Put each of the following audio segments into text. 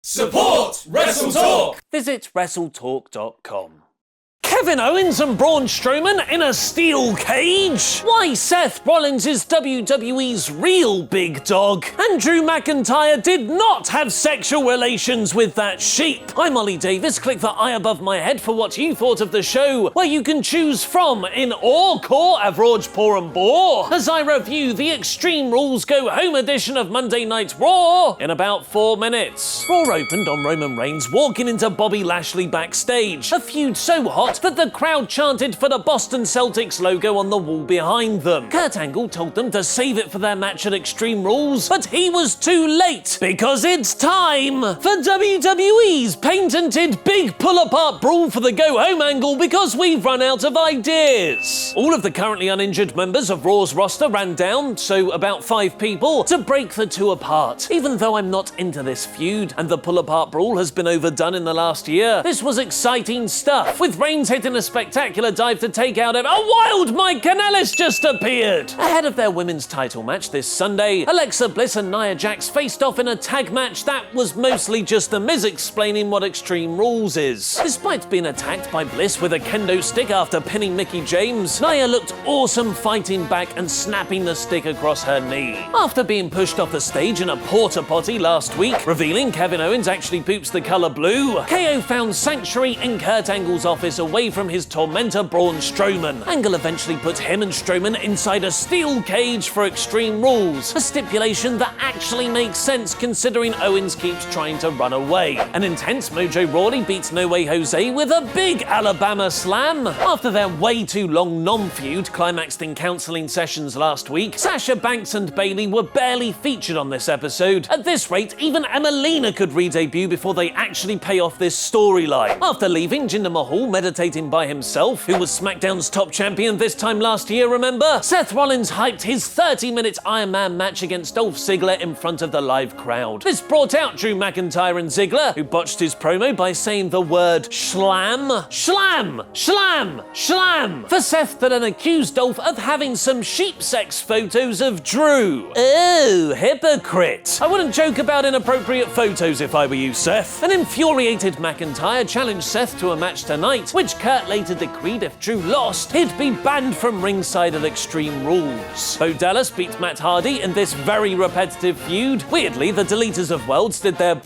Support WrestleTalk! Visit WrestleTalk.com. Kevin Owens and Braun Strowman in a steel cage? Why Seth Rollins is WWE's real big dog? And Drew McIntyre did not have sexual relations with that sheep. I'm Ollie Davis. Click the eye above my head for what you thought of the show, where you can choose from in Or Core Average Poor and Bore, as I review the Extreme Rules Go Home edition of Monday Night Raw in about 4 minutes. Raw opened on Roman Reigns walking into Bobby Lashley backstage, a feud so hot that the crowd chanted for the Boston Celtics logo on the wall behind them. Kurt Angle told them to save it for their match at Extreme Rules, but he was too late, because it's time for WWE's patented big pull-apart brawl for the go-home angle, because we've run out of ideas. All of the currently uninjured members of Raw's roster ran down, so about 5 people, to break the two apart. Even though I'm not into this feud, and the pull-apart brawl has been overdone in the last year, this was exciting stuff, with Reigns hitting a spectacular dive to take out a wild Mike Kanellis just appeared. Ahead of their women's title match this Sunday, Alexa Bliss and Nia Jax faced off in a tag match that was mostly just The Miz explaining what Extreme Rules is. Despite being attacked by Bliss with a kendo stick after pinning Mickie James, Nia looked awesome fighting back and snapping the stick across her knee. After being pushed off the stage in a porta potty last week, revealing Kevin Owens actually poops the color blue, KO found sanctuary in Kurt Angle's office away from his tormentor Braun Strowman. Angle eventually put him and Strowman inside a steel cage for Extreme Rules, a stipulation that actually makes sense considering Owens keeps trying to run away. An intense Mojo Rawley beats No Way Jose with a big Alabama slam. After their way too long non-feud climaxed in counseling sessions last week, Sasha Banks and Bayley were barely featured on this episode. At this rate, even Emelina could re-debut before they actually pay off this storyline. After leaving, Jinder Mahal meditating by himself, who was SmackDown's top champion this time last year, remember? Seth Rollins hyped his 30-minute Iron Man match against Dolph Ziggler in front of the live crowd. This brought out Drew McIntyre and Ziggler, who botched his promo by saying the word schlam. Schlam! Schlam! Schlam! For Seth to then accused Dolph of having some sheep sex photos of Drew. Oh, hypocrite. I wouldn't joke about inappropriate photos if I were you, Seth. An infuriated McIntyre challenged Seth to a match tonight, which Kurt later decreed if Drew lost, he'd be banned from ringside at Extreme Rules. Bo Dallas beat Matt Hardy in this very repetitive feud. Weirdly, the Deleters of Worlds did their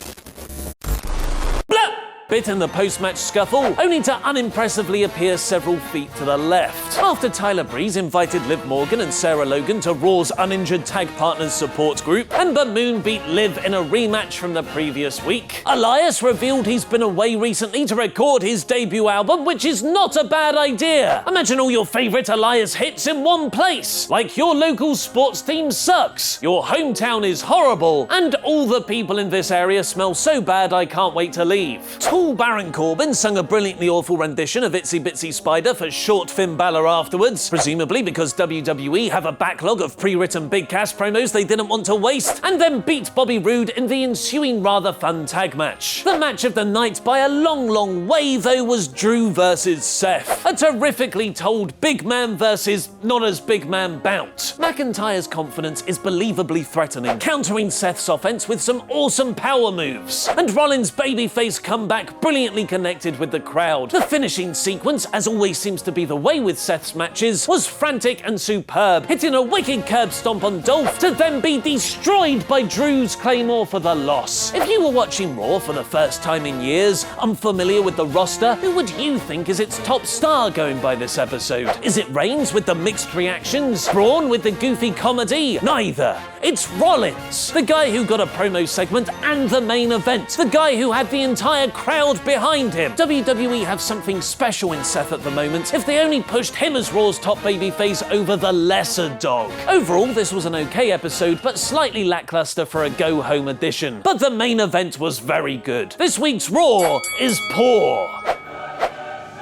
bit in the post-match scuffle, only to unimpressively appear several feet to the left. After Tyler Breeze invited Liv Morgan and Sarah Logan to Raw's Uninjured Tag Partners support group, Ember Moon beat Liv in a rematch from the previous week. Elias revealed he's been away recently to record his debut album, which is not a bad idea. Imagine all your favorite Elias hits in one place. Like your local sports team sucks, your hometown is horrible, and all the people in this area smell so bad I can't wait to leave. Baron Corbin sung a brilliantly awful rendition of Itsy Bitsy Spider for short Finn Balor afterwards, presumably because WWE have a backlog of pre-written big cash promos they didn't want to waste, and then beat Bobby Roode in the ensuing rather fun tag match. The match of the night by a long way though was Drew versus Seth, a terrifically told big man versus not as big man bout. McIntyre's confidence is believably threatening, countering Seth's offense with some awesome power moves, and Rollins' babyface comeback brilliantly connected with the crowd. The finishing sequence, as always seems to be the way with Seth's matches, was frantic and superb, hitting a wicked curb stomp on Dolph to then be destroyed by Drew's Claymore for the loss. If you were watching Raw for the first time in years, unfamiliar with the roster, who would you think is its top star going by this episode? Is it Reigns with the mixed reactions? Braun with the goofy comedy? Neither. It's Rollins, the guy who got a promo segment and the main event, the guy who had the entire crowd behind him. WWE have something special in Seth at the moment if they only pushed him as Raw's top babyface over the lesser dog. Overall, this was an okay episode, but slightly lackluster for a go-home edition. But the main event was very good. This week's Raw is poor.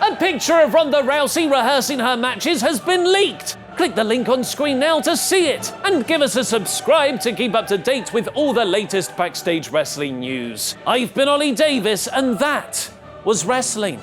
A picture of Ronda Rousey rehearsing her matches has been leaked. Click the link on screen now to see it, and give us a subscribe to keep up to date with all the latest backstage wrestling news. I've been Ollie Davis, and that was wrestling.